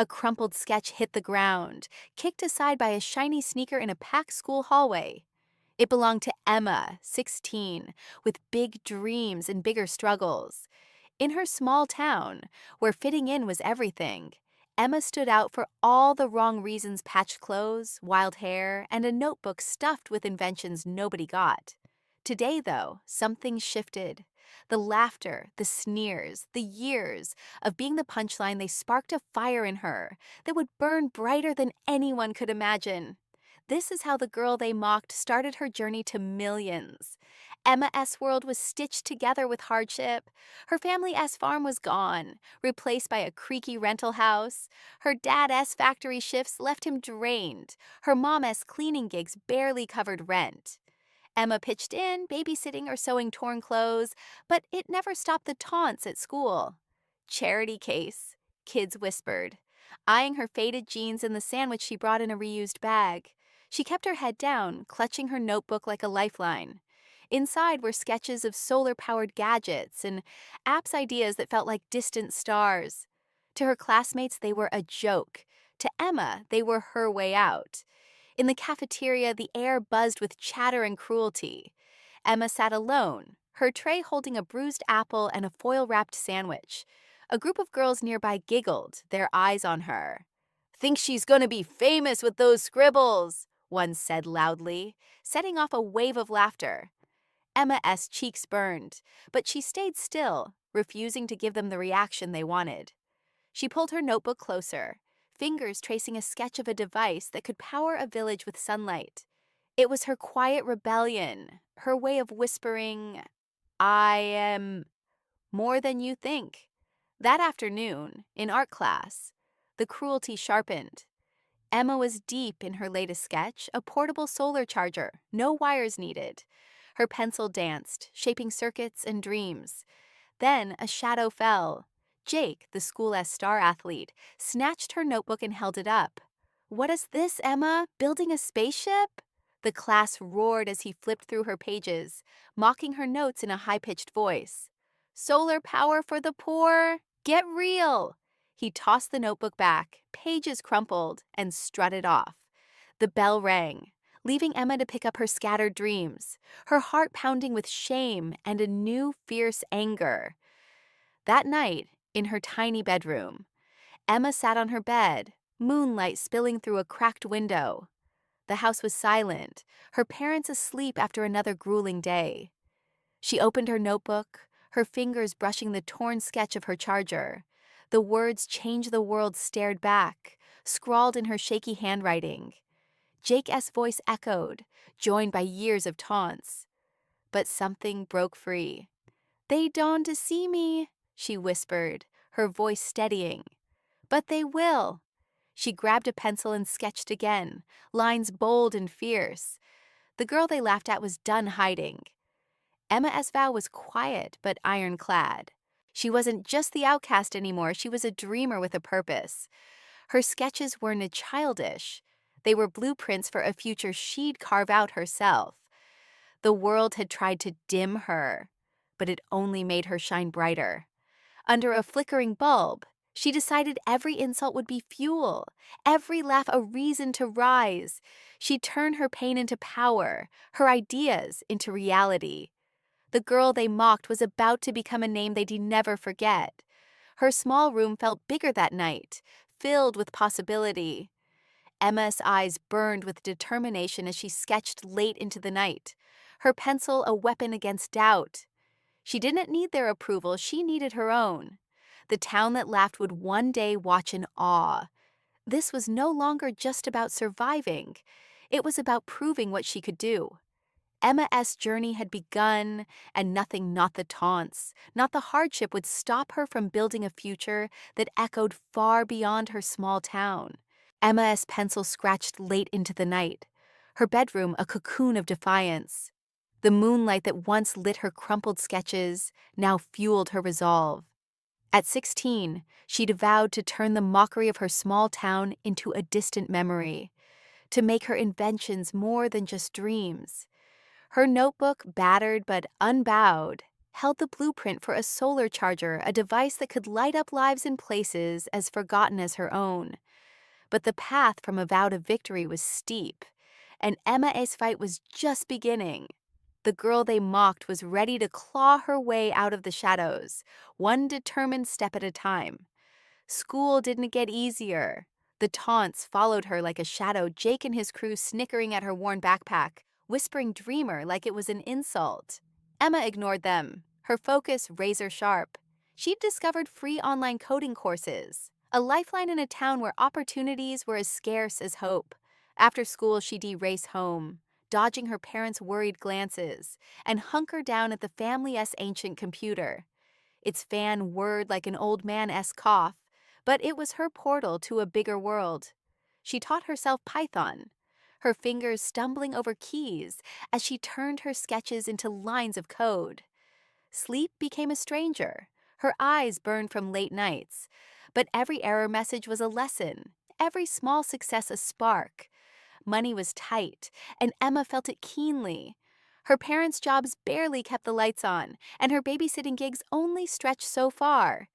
A crumpled sketch hit the ground, kicked aside by a shiny sneaker in a packed school hallway. It belonged to Emma, 16, with big dreams and bigger struggles. In her small town, where fitting in was everything, Emma stood out for all the wrong reasons: patched clothes, wild hair, and a notebook stuffed with inventions nobody got. Today, though, something shifted. The laughter, the sneers, the years of being the punchline, they sparked a fire in her that would burn brighter than anyone could imagine. This is how the girl they mocked started her journey to millions. Emma S. World was stitched together with hardship. Her family S. farm was gone, replaced by a creaky rental house. Her dad S. factory shifts left him drained. Her mom S. cleaning gigs barely covered rent. Emma pitched in, babysitting or sewing torn clothes, but it never stopped the taunts at school. Charity case, kids whispered, eyeing her faded jeans and the sandwich she brought in a reused bag. She kept her head down, clutching her notebook like a lifeline. Inside were sketches of solar-powered gadgets and apps ideas that felt like distant stars. To her classmates, they were a joke. To Emma, they were her way out. In the cafeteria, the air buzzed with chatter and cruelty. Emma sat alone, her tray holding a bruised apple and a foil-wrapped sandwich. A group of girls nearby giggled, their eyes on her. "Think she's gonna be famous with those scribbles," one said loudly, setting off a wave of laughter. Emma's cheeks burned, but she stayed still, refusing to give them the reaction they wanted. She pulled her notebook closer, fingers tracing a sketch of a device that could power a village with sunlight. It was her quiet rebellion, her way of whispering, "I am more than you think." That afternoon, in art class, the cruelty sharpened. Emma was deep in her latest sketch, a portable solar charger, no wires needed. Her pencil danced, shaping circuits and dreams. Then a shadow fell. Jake, the school star athlete, snatched her notebook and held it up. "What is this, Emma? Building a spaceship?" The class roared as he flipped through her pages, mocking her notes in a high-pitched voice. "Solar power for the poor? Get real!" He tossed the notebook back, pages crumpled, and strutted off. The bell rang, leaving Emma to pick up her scattered dreams, her heart pounding with shame and a new fierce anger. That night, in her tiny bedroom, Emma sat on her bed, moonlight spilling through a cracked window. The house was silent, her parents asleep after another grueling day. She opened her notebook, her fingers brushing the torn sketch of her charger. The words "Change the world" stared back, scrawled in her shaky handwriting. Jake's voice echoed, joined by years of taunts. But something broke free. "They dawn to see me," she whispered, her voice steadying. "But they will." She grabbed a pencil and sketched again, lines bold and fierce. The girl they laughed at was done hiding. Emma's vow was quiet but ironclad. She wasn't just the outcast anymore, she was a dreamer with a purpose. Her sketches weren't childish. They were blueprints for a future she'd carve out herself. The world had tried to dim her, but it only made her shine brighter. Under a flickering bulb, she decided every insult would be fuel, every laugh a reason to rise. She'd turn her pain into power, her ideas into reality. The girl they mocked was about to become a name they'd never forget. Her small room felt bigger that night, filled with possibility. Emma's eyes burned with determination as she sketched late into the night, her pencil a weapon against doubt. She didn't need their approval, she needed her own. The town that laughed would one day watch in awe. This was no longer just about surviving. It was about proving what she could do. Emma's journey had begun, and nothing, not the taunts, not the hardship, would stop her from building a future that echoed far beyond her small town. Emma's pencil scratched late into the night, her bedroom a cocoon of defiance. The moonlight that once lit her crumpled sketches now fueled her resolve. At 16, she'd vowed to turn the mockery of her small town into a distant memory, to make her inventions more than just dreams. Her notebook, battered but unbowed, held the blueprint for a solar charger, a device that could light up lives in places as forgotten as her own. But the path from a vow to victory was steep, and Emma's fight was just beginning. The girl they mocked was ready to claw her way out of the shadows, one determined step at a time. School didn't get easier. The taunts followed her like a shadow, Jake and his crew snickering at her worn backpack, whispering dreamer like it was an insult. Emma ignored them, her focus razor sharp. She'd discovered free online coding courses, a lifeline in a town where opportunities were as scarce as hope. After school, she'd race home, dodging her parents' worried glances, and hunker down at the family's ancient computer. Its fan whirred like an old man-esque cough, but it was her portal to a bigger world. She taught herself Python, her fingers stumbling over keys as she turned her sketches into lines of code. Sleep became a stranger. Her eyes burned from late nights. But every error message was a lesson, every small success a spark. Money was tight, and Emma felt it keenly. Her parents' jobs barely kept the lights on, and her babysitting gigs only stretched so far.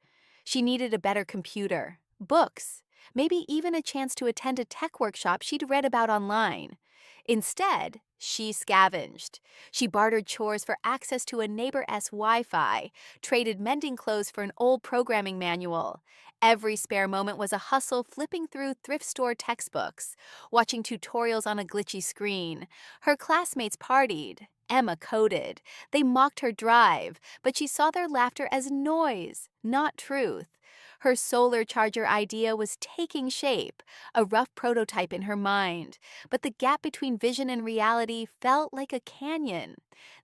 She needed a better computer, books, maybe even a chance to attend a tech workshop she'd read about online. Instead, she scavenged. She bartered chores for access to a neighbor's Wi-Fi, traded mending clothes for an old programming manual. Every spare moment was a hustle, flipping through thrift store textbooks, watching tutorials on a glitchy screen. Her classmates partied. Emma coded. They mocked her drive, but she saw their laughter as noise, not truth. Her solar charger idea was taking shape, a rough prototype in her mind, but the gap between vision and reality felt like a canyon.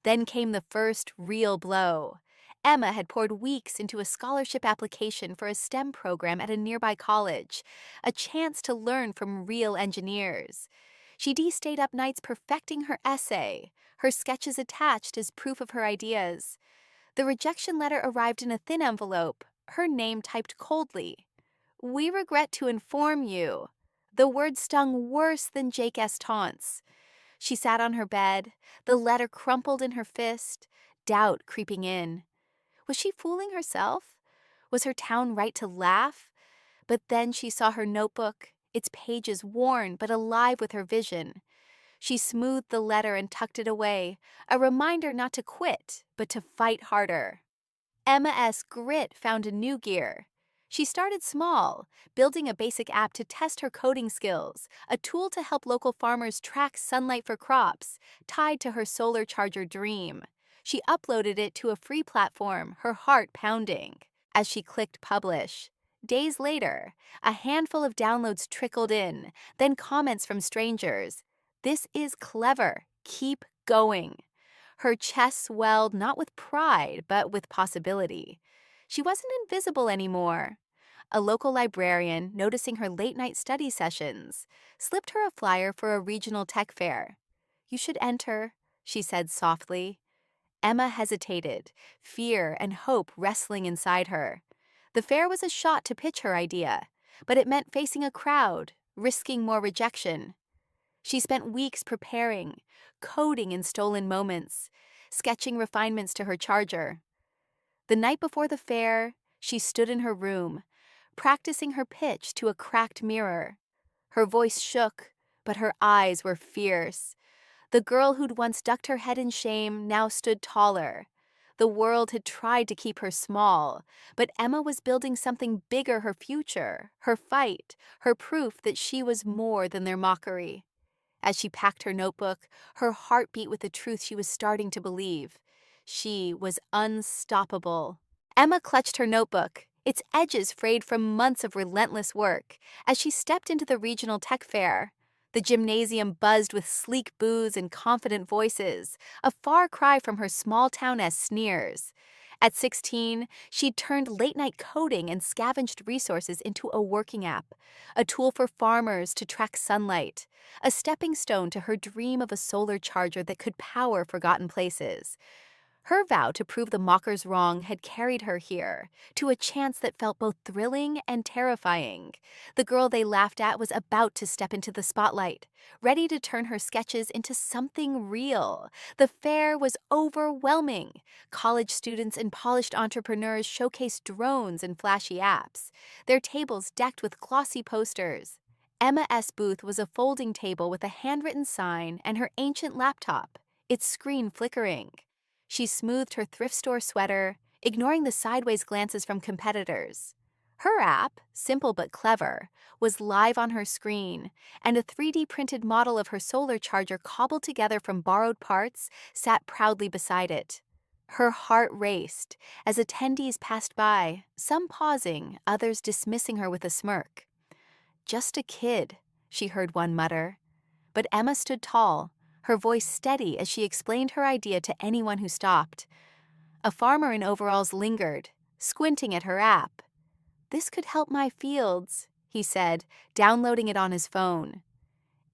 Then came the first real blow. Emma had poured weeks into a scholarship application for a STEM program at a nearby college, a chance to learn from real engineers. She'd stayed up nights perfecting her essay, her sketches attached as proof of her ideas. The rejection letter arrived in a thin envelope, her name typed coldly. "We regret to inform you." The word stung worse than Jake's taunts. She sat on her bed, the letter crumpled in her fist, doubt creeping in. Was she fooling herself? Was her town right to laugh? But then she saw her notebook, its pages worn but alive with her vision. She smoothed the letter and tucked it away, a reminder not to quit, but to fight harder. Emma's grit found a new gear. She started small, building a basic app to test her coding skills, a tool to help local farmers track sunlight for crops, tied to her solar charger dream. She uploaded it to a free platform, her heart pounding. As she clicked publish, days later, a handful of downloads trickled in, then comments from strangers. "This is clever. Keep going." Her chest swelled not with pride, but with possibility. She wasn't invisible anymore. A local librarian, noticing her late-night study sessions, slipped her a flyer for a regional tech fair. "You should enter," she said softly. Emma hesitated, fear and hope wrestling inside her. The fair was a shot to pitch her idea, but it meant facing a crowd, risking more rejection. She spent weeks preparing, coding in stolen moments, sketching refinements to her charger. The night before the fair, she stood in her room, practicing her pitch to a cracked mirror. Her voice shook, but her eyes were fierce. The girl who'd once ducked her head in shame now stood taller. The world had tried to keep her small, but Emma was building something bigger, her future, her fight, her proof that she was more than their mockery. As she packed her notebook, her heart beat with the truth she was starting to believe. She was unstoppable. Emma clutched her notebook, its edges frayed from months of relentless work, as she stepped into the regional tech fair. The gymnasium buzzed with sleek booths and confident voices, a far cry from her small town as Sneers. At 16, she'd turned late-night coding and scavenged resources into a working app, a tool for farmers to track sunlight, a stepping stone to her dream of a solar charger that could power forgotten places. Her vow to prove the mockers wrong had carried her here, to a chance that felt both thrilling and terrifying. The girl they laughed at was about to step into the spotlight, ready to turn her sketches into something real. The fair was overwhelming. College students and polished entrepreneurs showcased drones and flashy apps, their tables decked with glossy posters. Emma S. booth was a folding table with a handwritten sign and her ancient laptop, its screen flickering. She smoothed her thrift store sweater, ignoring the sideways glances from competitors. Her app, simple but clever, was live on her screen, and a 3D printed model of her solar charger cobbled together from borrowed parts sat proudly beside it. Her heart raced as attendees passed by, some pausing, others dismissing her with a smirk. "Just a kid," she heard one mutter. But Emma stood tall, her voice steady as she explained her idea to anyone who stopped. A farmer in overalls lingered, squinting at her app. "This could help my fields," he said, downloading it on his phone.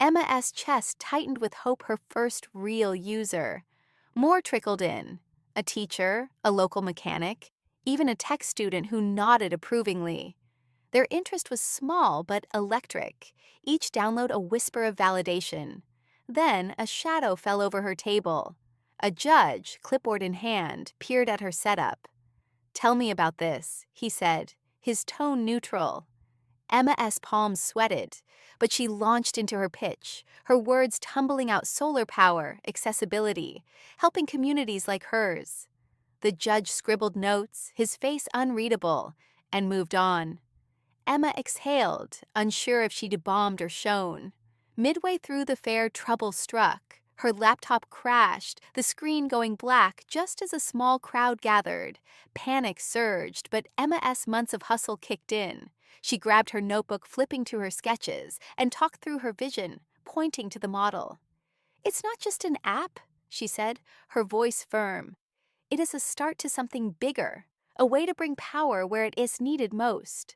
Emma's chest tightened with hope her first real user. More trickled in. A teacher, a local mechanic, even a tech student who nodded approvingly. Their interest was small but electric, each download a whisper of validation. Then a shadow fell over her table. A judge, clipboard in hand, peered at her setup. "Tell me about this," he said, his tone neutral. Emma's palms sweated, but she launched into her pitch, her words tumbling out solar power, accessibility, helping communities like hers. The judge scribbled notes, his face unreadable, and moved on. Emma exhaled, unsure if she'd bombed or shone. Midway through the fair, trouble struck. Her laptop crashed, the screen going black just as a small crowd gathered. Panic surged, but Emma's months of hustle kicked in. She grabbed her notebook, flipping to her sketches, and talked through her vision, pointing to the model. "It's not just an app," she said, her voice firm. "It is a start to something bigger, a way to bring power where it is needed most."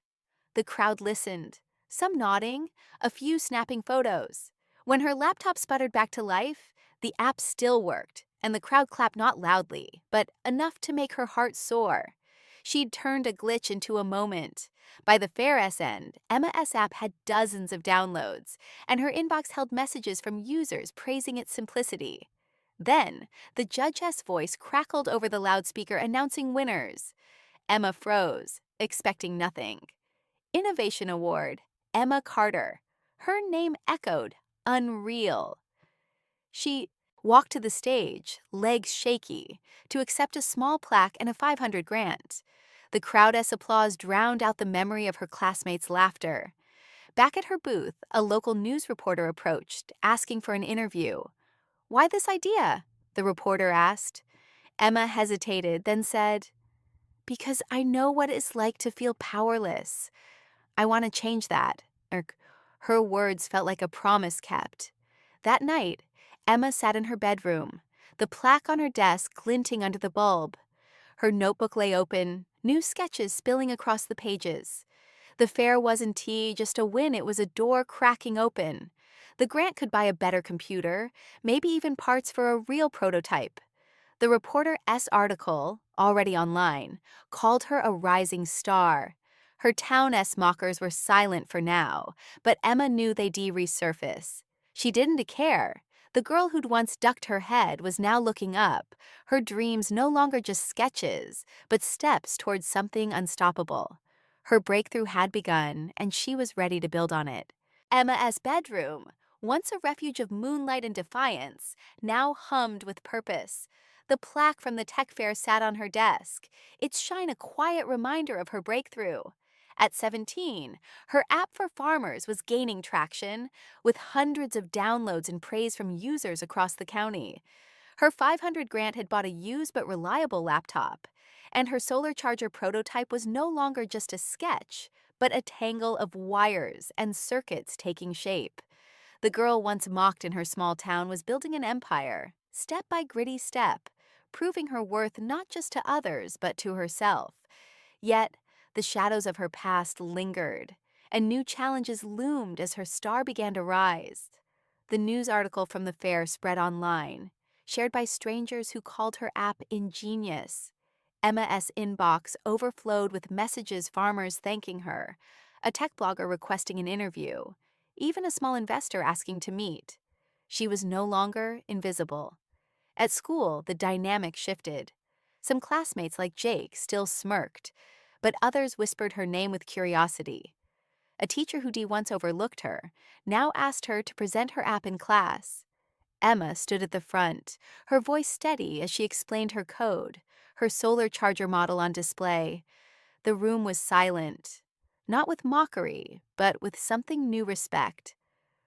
The crowd listened, some nodding, a few snapping photos. When her laptop sputtered back to life, the app still worked, and the crowd clapped not loudly, but enough to make her heart soar. She'd turned a glitch into a moment. By the fair's end, Emma's app had dozens of downloads, and her inbox held messages from users praising its simplicity. Then, the judge's voice crackled over the loudspeaker announcing winners. Emma froze, expecting nothing. Innovation Award, Emma Carter. Her name echoed, unreal. She walked to the stage, legs shaky, to accept a small plaque and a 500 grant. The crowd's applause drowned out the memory of her classmates' laughter. Back at her booth, a local news reporter approached, asking for an interview. "Why this idea?" the reporter asked. Emma hesitated, then said, "Because I know what it's like to feel powerless. I want to change that." Her words felt like a promise kept. That night, Emma sat in her bedroom, the plaque on her desk glinting under the bulb. Her notebook lay open, new sketches spilling across the pages. The fair wasn't tea, just a win. It was a door cracking open. The grant could buy a better computer, maybe even parts for a real prototype. The reporter's article, already online, called her a rising star. Her town's mockers were silent for now, but Emma knew they'd resurface. She didn't care. The girl who'd once ducked her head was now looking up, her dreams no longer just sketches, but steps towards something unstoppable. Her breakthrough had begun, and she was ready to build on it. Emma's bedroom, once a refuge of moonlight and defiance, now hummed with purpose. The plaque from the tech fair sat on her desk, its shine a quiet reminder of her breakthrough. At 17, her app for farmers was gaining traction, with hundreds of downloads and praise from users across the county. Her 500 grant had bought a used but reliable laptop, and her solar charger prototype was no longer just a sketch, but a tangle of wires and circuits taking shape. The girl once mocked in her small town was building an empire, step by gritty step, proving her worth not just to others but to herself. Yet, the shadows of her past lingered, and new challenges loomed as her star began to rise. The news article from the fair spread online. shared by strangers who called her app ingenious. Emma's inbox overflowed with messages farmers thanking her, a tech blogger requesting an interview, even a small investor asking to meet. She was no longer invisible. At school, the dynamic shifted. Some classmates like Jake still smirked, but others whispered her name with curiosity. A teacher who Dee once overlooked her now asked her to present her app in class. Emma stood at the front, her voice steady as she explained her code, her solar charger model on display. The room was silent, not with mockery, but with something new respect.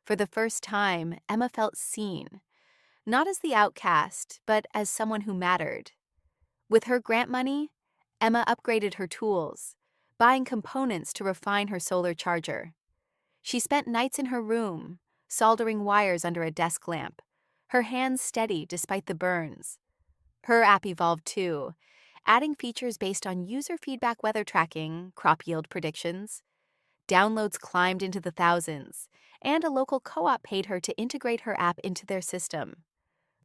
For the first time, Emma felt seen, not as the outcast, but as someone who mattered. With her grant money, Emma upgraded her tools, buying components to refine her solar charger. She spent nights in her room, soldering wires under a desk lamp, her hands steady despite the burns. Her app evolved too, adding features based on user feedback, weather tracking, crop yield predictions. Downloads climbed into the thousands, and a local co-op paid her to integrate her app into their system.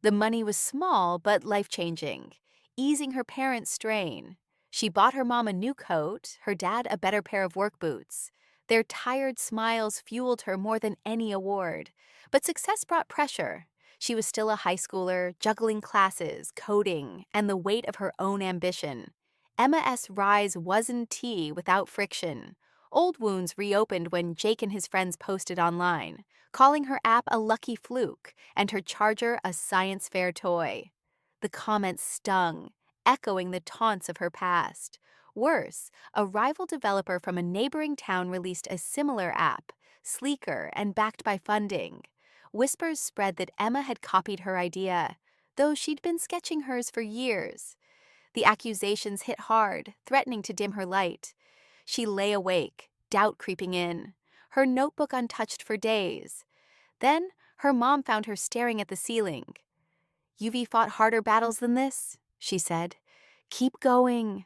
The money was small but life-changing, easing her parents' strain. She bought her mom a new coat, her dad a better pair of work boots. Their tired smiles fueled her more than any award. But success brought pressure. She was still a high schooler, juggling classes, coding, and the weight of her own ambition. Emma's rise wasn't tea without friction. Old wounds reopened when Jake and his friends posted online, calling her app a lucky fluke and her charger a science fair toy. The comments stung, echoing the taunts of her past. Worse, a rival developer from a neighboring town released a similar app, sleeker and backed by funding. Whispers spread that Emma had copied her idea, though she'd been sketching hers for years. The accusations hit hard, threatening to dim her light. She lay awake, doubt creeping in, her notebook untouched for days. Then, her mom found her staring at the ceiling. "You've fought harder battles than this," she said. "Keep going."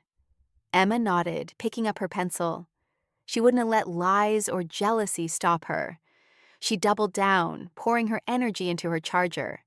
Emma nodded, picking up her pencil. She wouldn't let lies or jealousy stop her. She doubled down, pouring her energy into her charger.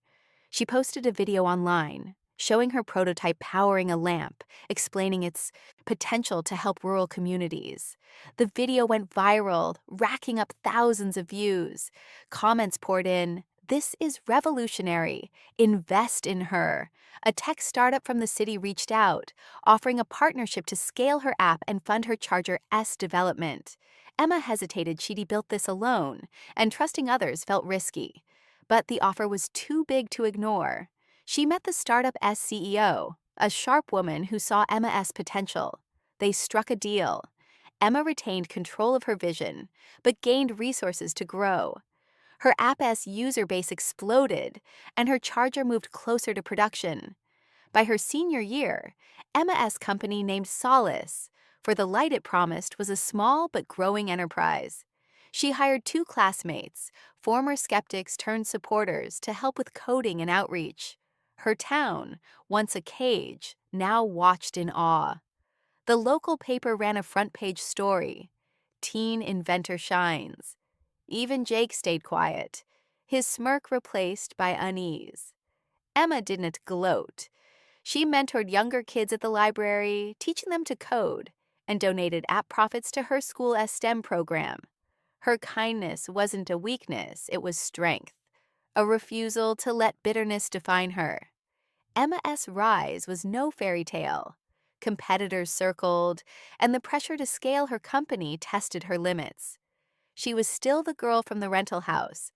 She posted a video online, showing her prototype powering a lamp, explaining its potential to help rural communities. The video went viral, racking up thousands of views. Comments poured in, "This is revolutionary. Invest in her." A tech startup from the city reached out, offering a partnership to scale her app and fund her Charger S development. Emma hesitated she'd built this alone, and trusting others felt risky. But the offer was too big to ignore. She met the startup's CEO, a sharp woman who saw Emma's potential. They struck a deal. Emma retained control of her vision, but gained resources to grow. Her app's user base exploded, and her charger moved closer to production. By her senior year, Emma's company named Solace, for the light it promised was a small but growing enterprise. She hired 2 classmates, former skeptics turned supporters, to help with coding and outreach. Her town, once a cage, now watched in awe. The local paper ran a front-page story. "Teen inventor shines." Even Jake stayed quiet, his smirk replaced by unease. Emma didn't gloat. She mentored younger kids at the library, teaching them to code, and donated app profits to her school's STEM program. Her kindness wasn't a weakness, it was strength, a refusal to let bitterness define her. Emma's rise was no fairy tale. Competitors circled, and the pressure to scale her company tested her limits. She was still the girl from the rental house,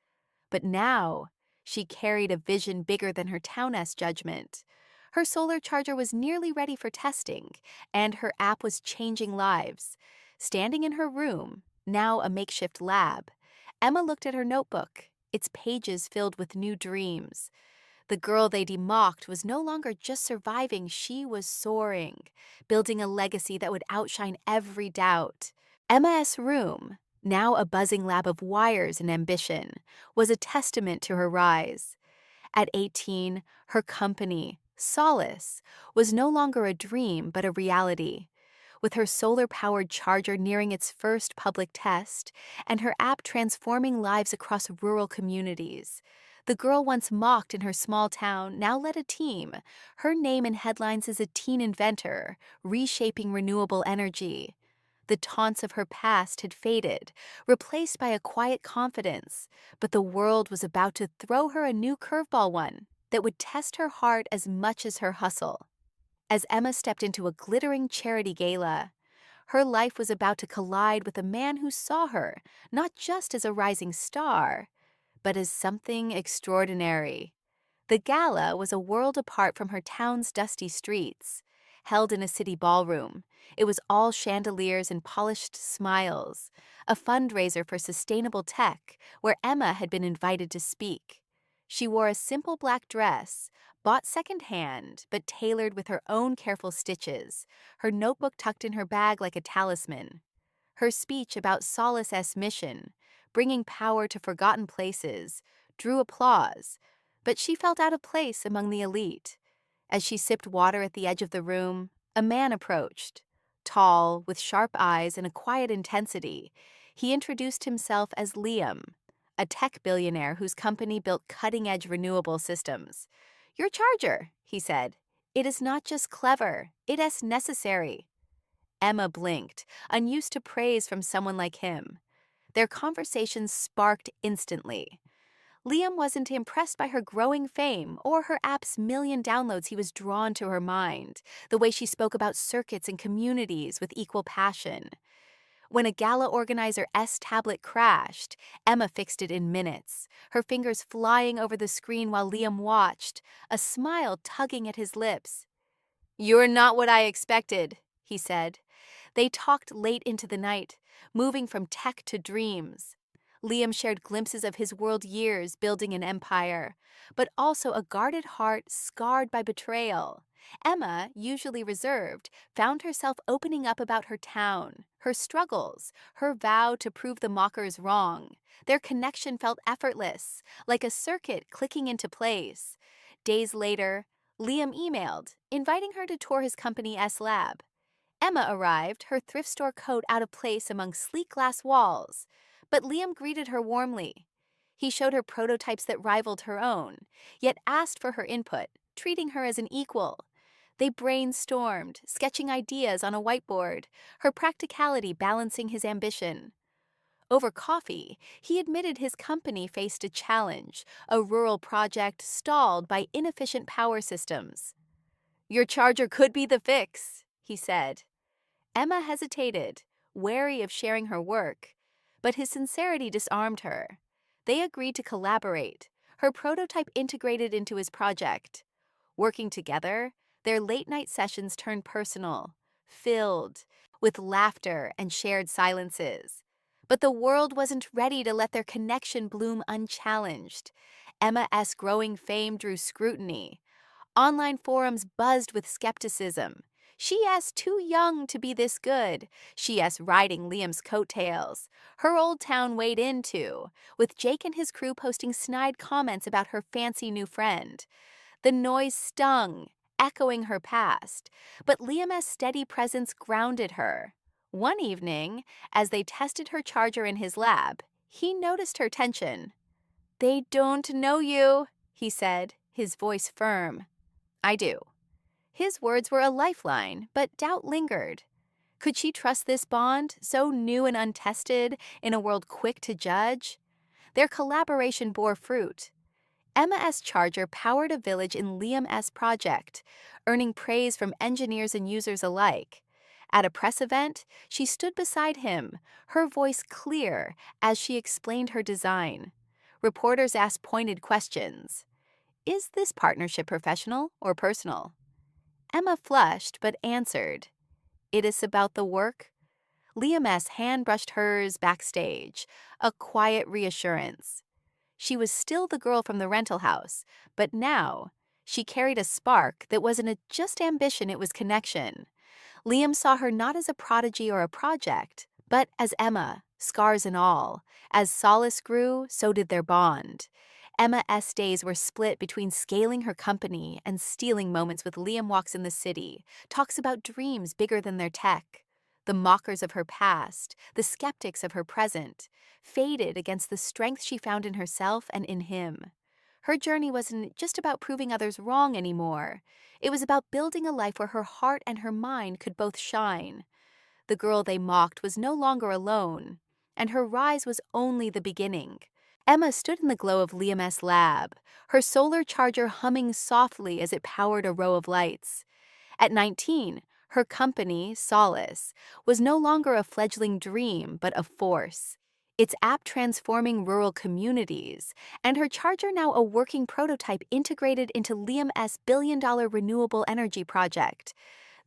but now she carried a vision bigger than her town's judgment. Her solar charger was nearly ready for testing, and her app was changing lives. Standing in her room, now a makeshift lab, Emma looked at her notebook, its pages filled with new dreams. The girl they'd mocked was no longer just surviving, she was soaring, building a legacy that would outshine every doubt. Emma's room, now a buzzing lab of wires and ambition, was a testament to her rise. At 18, her company, Solace, was no longer a dream but a reality. With her solar-powered charger nearing its first public test and her app transforming lives across rural communities, The girl once mocked in her small town now led a team. Her name in headlines as a teen inventor, reshaping renewable energy. The taunts of her past had faded, replaced by a quiet confidence, but the world was about to throw her a new curveball, one that would test her heart as much as her hustle. As Emma stepped into a glittering charity gala, her life was about to collide with a man who saw her not just as a rising star, but as something extraordinary. The gala was a world apart from her town's dusty streets. Held in a city ballroom, it was all chandeliers and polished smiles, a fundraiser for sustainable tech where Emma had been invited to speak. She wore a simple black dress, bought secondhand but tailored with her own careful stitches, her notebook tucked in her bag like a talisman. Her speech about Solace's mission, bringing power to forgotten places, drew applause, but she felt out of place among the elite. As she sipped water at the edge of the room, a man approached. Tall, with sharp eyes and a quiet intensity, he introduced himself as Liam, a tech billionaire whose company built cutting-edge renewable systems. "Your charger," he said. "It is not just clever, it is necessary." Emma blinked, unused to praise from someone like him. Their conversation sparked instantly. Liam wasn't impressed by her growing fame or her app's million downloads. He was drawn to her mind, the way she spoke about circuits and communities with equal passion. When a gala organizer's tablet crashed, Emma fixed it in minutes, her fingers flying over the screen while Liam watched, a smile tugging at his lips. "You're not what I expected," he said. They talked late into the night, moving from tech to dreams. Liam shared glimpses of his world years building an empire, but also a guarded heart scarred by betrayal. Emma, usually reserved, found herself opening up about her town, her struggles, her vow to prove the mockers wrong. Their connection felt effortless, like a circuit clicking into place. Days later, Liam emailed, inviting her to tour his company's lab. Emma arrived, her thrift store coat out of place among sleek glass walls. But Liam greeted her warmly. He showed her prototypes that rivaled her own, yet asked for her input, treating her as an equal. They brainstormed, sketching ideas on a whiteboard, her practicality balancing his ambition. Over coffee, he admitted his company faced a challenge, a rural project stalled by inefficient power systems. "Your charger could be the fix," he said. Emma hesitated, wary of sharing her work, but his sincerity disarmed her. They agreed to collaborate, her prototype integrated into his project. Working together, their late-night sessions turned personal, filled with laughter and shared silences. But the world wasn't ready to let their connection bloom unchallenged. Emma's growing fame drew scrutiny. Online forums buzzed with skepticism. She's too young to be this good. She's riding Liam's coattails. Her old town weighed in too, with Jake and his crew posting snide comments about her fancy new friend. The noise stung, echoing her past, but Liam's steady presence grounded her. One evening, as they tested her charger in his lab, he noticed her tension. "They don't know you," he said, his voice firm. "I do." His words were a lifeline, but doubt lingered. Could she trust this bond, so new and untested, in a world quick to judge? Their collaboration bore fruit. Emma's charger powered a village in Liam's project, earning praise from engineers and users alike. At a press event, she stood beside him, her voice clear as she explained her design. Reporters asked pointed questions. Is this partnership professional or personal? Emma flushed but answered, "It is about the work." Liam's hand brushed hers backstage, a quiet reassurance. She was still the girl from the rental house, but now she carried a spark that wasn't just ambition, it was connection. Liam saw her not as a prodigy or a project, but as Emma, scars and all. As Solace grew, so did their bond. Emma's days were split between scaling her company and stealing moments with Liam walks in the city, talks about dreams bigger than their tech. The mockers of her past, the skeptics of her present, faded against the strength she found in herself and in him. Her journey wasn't just about proving others wrong anymore. It was about building a life where her heart and her mind could both shine. The girl they mocked was no longer alone, and her rise was only the beginning. Emma stood in the glow of Liam's lab, her solar charger humming softly as it powered a row of lights. At 19, her company, Solace, was no longer a fledgling dream but a force. Its app transforming rural communities, and her charger now a working prototype integrated into Liam's billion-dollar renewable energy project.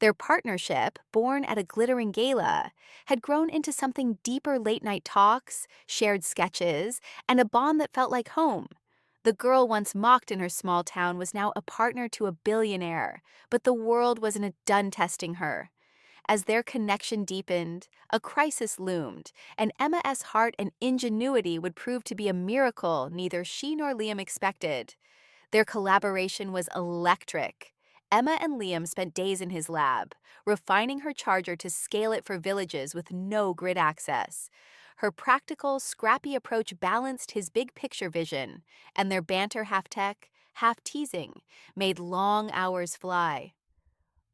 Their partnership, born at a glittering gala, had grown into something deeper late-night talks, shared sketches, and a bond that felt like home. The girl once mocked in her small town was now a partner to a billionaire, but the world wasn't done testing her. As their connection deepened, a crisis loomed, and Emma's heart and ingenuity would prove to be a miracle neither she nor Liam expected. Their collaboration was electric. Emma and Liam spent days in his lab, refining her charger to scale it for villages with no grid access. Her practical, scrappy approach balanced his big picture vision, and their banter half tech, half teasing, made long hours fly.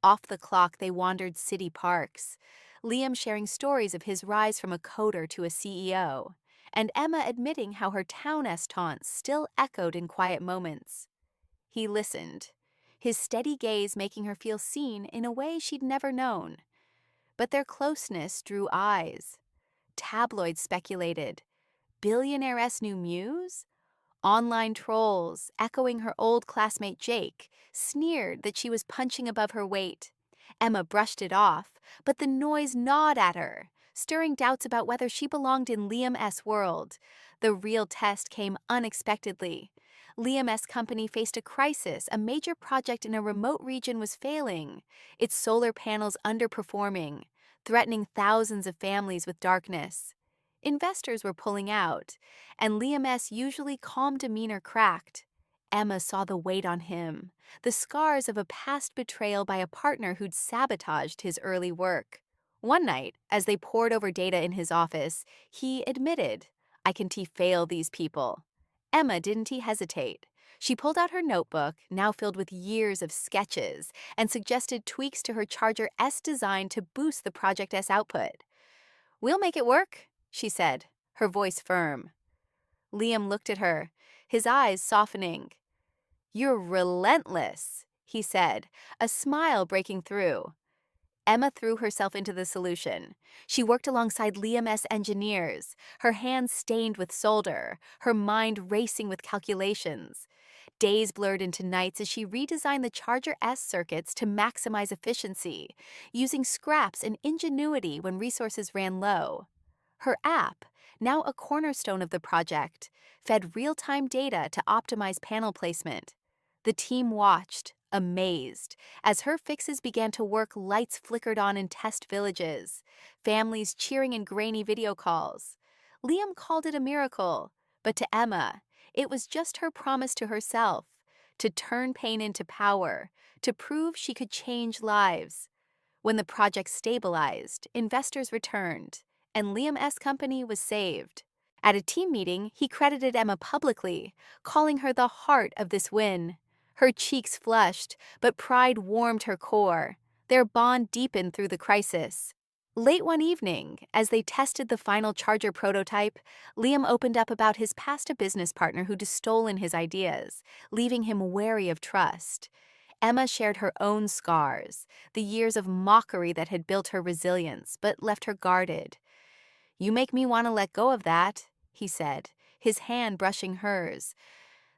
Off the clock, they wandered city parks, Liam sharing stories of his rise from a coder to a CEO, and Emma admitting how her town-esque taunts still echoed in quiet moments. He listened, his steady gaze making her feel seen in a way she'd never known. But their closeness drew eyes. Tabloids speculated, Billionaire's new muse? Online trolls, echoing her old classmate Jake, sneered that she was punching above her weight. Emma brushed it off, but the noise gnawed at her, stirring doubts about whether she belonged in Liam's world. The real test came unexpectedly. Liam's company faced a crisis. A major project in a remote region was failing, its solar panels underperforming, threatening thousands of families with darkness. Investors were pulling out, and Liam's usually calm demeanor cracked. Emma saw the weight on him, the scars of a past betrayal by a partner who'd sabotaged his early work. One night, as they pored over data in his office, he admitted, "I can fail these people." Emma didn't hesitate. She pulled out her notebook, now filled with years of sketches, and suggested tweaks to her Charger S design to boost the Project S output. "We'll make it work," she said, her voice firm. Liam looked at her, his eyes softening. "You're relentless," he said, a smile breaking through. Emma threw herself into the solution. She worked alongside Liam's engineers, her hands stained with solder, her mind racing with calculations. Days blurred into nights as she redesigned the Charger S circuits to maximize efficiency, using scraps and ingenuity when resources ran low. Her app, now a cornerstone of the project, fed real-time data to optimize panel placement. The team watched, amazed, as her fixes began to work. Lights flickered on in test villages, families cheering in grainy video calls. Liam called it a miracle, but to Emma, it was just her promise to herself, to turn pain into power, to prove she could change lives. When the project stabilized, investors returned, and Liam's company was saved. At a team meeting, he credited Emma publicly, calling her the heart of this win. Her cheeks flushed, but pride warmed her core. Their bond deepened through the crisis. Late one evening, as they tested the final Charger prototype, Liam opened up about his past business partner who'd stolen his ideas, leaving him wary of trust. Emma shared her own scars, the years of mockery that had built her resilience but left her guarded. "You make me want to let go of that," he said, his hand brushing hers.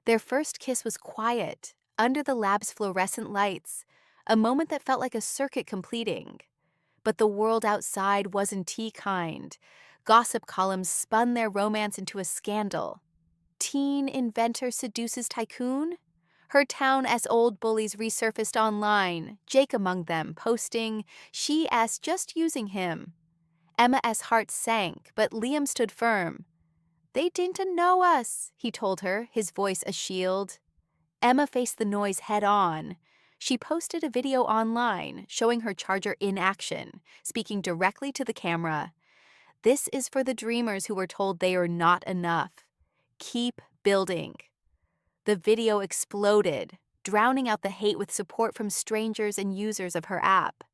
Their first kiss was quiet, under the lab's fluorescent lights, a moment that felt like a circuit completing. But the world outside wasn't kind. Gossip columns spun their romance into a scandal. Teen inventor seduces tycoon? Her town as old bullies resurfaced online, Jake among them, posting, "She's just using him." Emma's heart sank, but Liam stood firm. "They didn't know us," he told her, his voice a shield. Emma faced the noise head on. She posted a video online showing her Charger in action, speaking directly to the camera. "This is for the dreamers who were told they are not enough. Keep building." The video exploded, drowning out the hate with support from strangers and users of her app.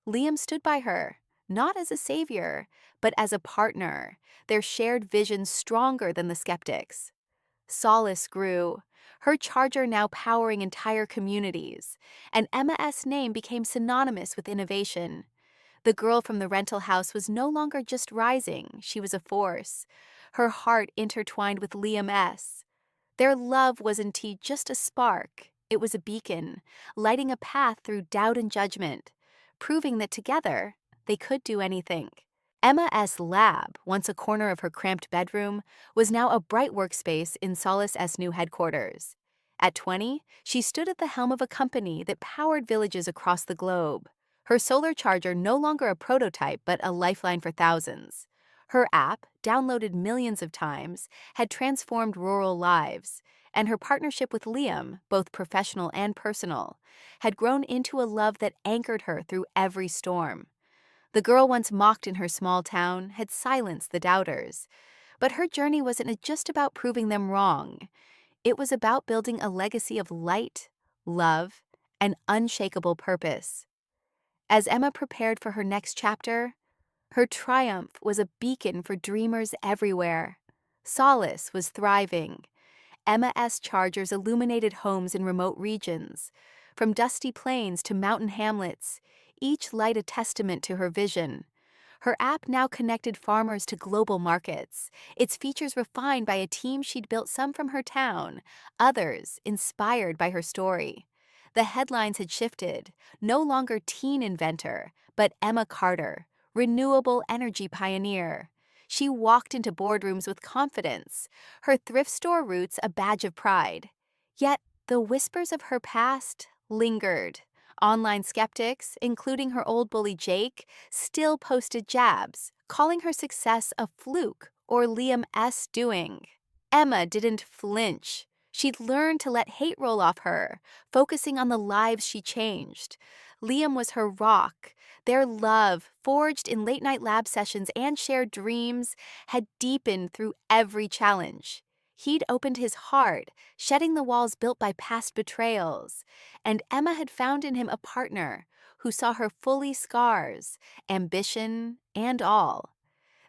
Liam stood by her, not as a savior, but as a partner, their shared vision stronger than the skeptics. Solace grew, her charger now powering entire communities, and Emma S.'s name became synonymous with innovation. The girl from the rental house was no longer just rising, she was a force. Her heart intertwined with Liam S. Their love wasn't just a spark, it was a beacon, lighting a path through doubt and judgment, proving that together they could do anything. Emma S. lab, once a corner of her cramped bedroom, was now a bright workspace in Solace S. new headquarters. At 20, she stood at the helm of a company that powered villages across the globe. Her solar charger no longer a prototype but a lifeline for thousands. Her app, downloaded millions of times, had transformed rural lives, and her partnership with Liam, both professional and personal, had grown into a love that anchored her through every storm. The girl once mocked in her small town had silenced the doubters, but her journey wasn't just about proving them wrong. It was about building a legacy of light, love, and unshakable purpose. As Emma prepared for her next chapter, her triumph was a beacon for dreamers everywhere. Solace was thriving. Emma S. chargers illuminated homes in remote regions. From dusty plains to mountain hamlets, each light a testament to her vision. Her app now connected farmers to global markets, its features refined by a team she'd built, some from her town, others inspired by her story. The headlines had shifted, no longer teen inventor, but Emma Carter, renewable energy pioneer. She walked into boardrooms with confidence, her thrift store roots a badge of pride. Yet the whispers of her past lingered. Online skeptics, including her old bully Jake, still posted jabs, calling her success a fluke or Liam S. doing. Emma didn't flinch. She'd learned to let hate roll off her, focusing on the lives she changed. Liam was her rock. Their love, forged in late-night lab sessions and shared dreams, had deepened through every challenge. He'd opened his heart, shedding the walls built by past betrayals, and Emma had found in him a partner who saw her fully scars, ambition, and all.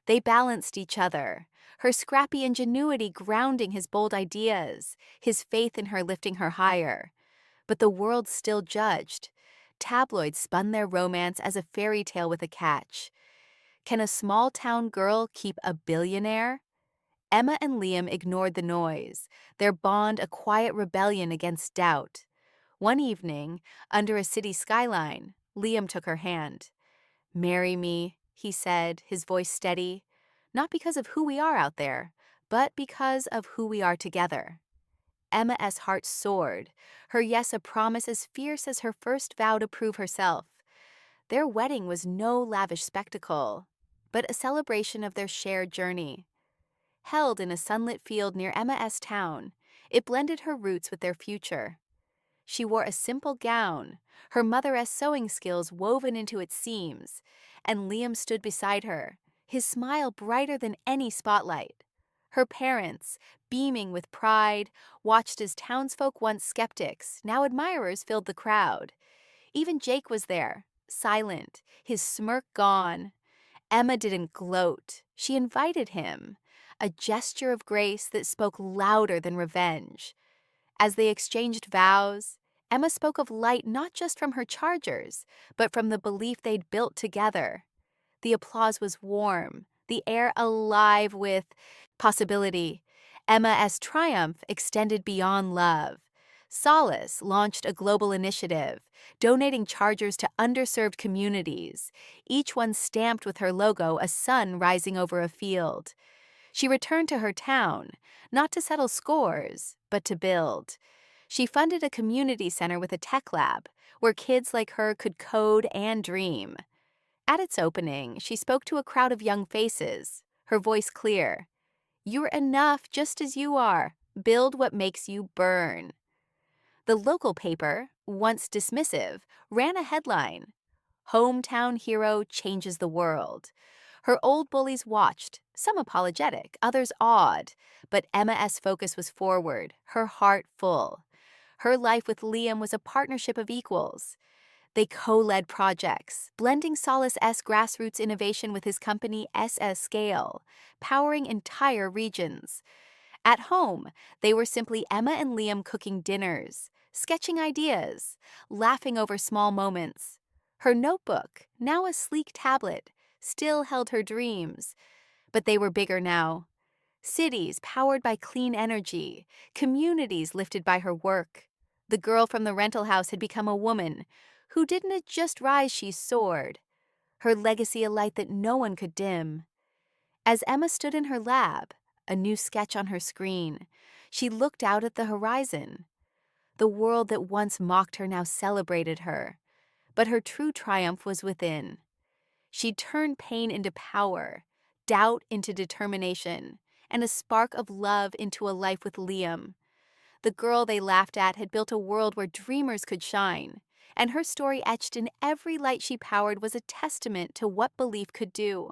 They balanced each other, her scrappy ingenuity grounding his bold ideas, his faith in her lifting her higher. But the world still judged. Tabloids spun their romance as a fairy tale with a catch. Can a small-town girl keep a billionaire? Emma and Liam ignored the noise, their bond a quiet rebellion against doubt. One evening, under a city skyline, Liam took her hand. "Marry me," he said, his voice steady, "not because of who we are out there, but because of who we are together." Emma's heart soared, her yes a promise as fierce as her first vow to prove herself. Their wedding was no lavish spectacle, but a celebration of their shared journey. Held in a sunlit field near Emma's town, it blended her roots with their future. She wore a simple gown, her mother's sewing skills woven into its seams, and Liam stood beside her, his smile brighter than any spotlight. Her parents, beaming with pride, watched as townsfolk once skeptics, now admirers filled the crowd. Even Jake was there, silent, his smirk gone. Emma didn't gloat, she invited him, a gesture of grace that spoke louder than revenge. As they exchanged vows, Emma spoke of light not just from her chargers, but from the belief they'd built together. The applause was warm, the air alive with possibility. Emma's triumph extended beyond love. Solace launched a global initiative, donating chargers to underserved communities, each one stamped with her logo, a sun rising over a field. She returned to her town, not to settle scores, but to build. She funded a community center with a tech lab, where kids like her could code and dream. At its opening, she spoke to a crowd of young faces, her voice clear. "You're enough just as you are. Build what makes you burn." The local paper, once dismissive, ran a headline: "Hometown hero changes the world." Her old bullies watched, some apologetic, others awed, but Emma S. focus was forward, her heart full. Her life with Liam was a partnership of equals. They co-led projects, blending Solace S. grassroots innovation with his company SS Scale, powering entire regions. At home, they were simply Emma and Liam cooking dinners, sketching ideas, laughing over small moments. Her notebook, now a sleek tablet, still held her dreams, but they were bigger now. Cities powered by clean energy, communities lifted by her work. The girl from the rental house had become a woman who didn't just rise, she soared, her legacy a light that no one could dim. As Emma stood in her lab, a new sketch on her screen, she looked out at the horizon. The world that once mocked her now celebrated her, but her true triumph was within. She turned pain into power, doubt into determination, and a spark of love into a life with Liam. The girl they laughed at had built a world where dreamers could shine, and her story etched in every light she powered was a testament to what belief could do.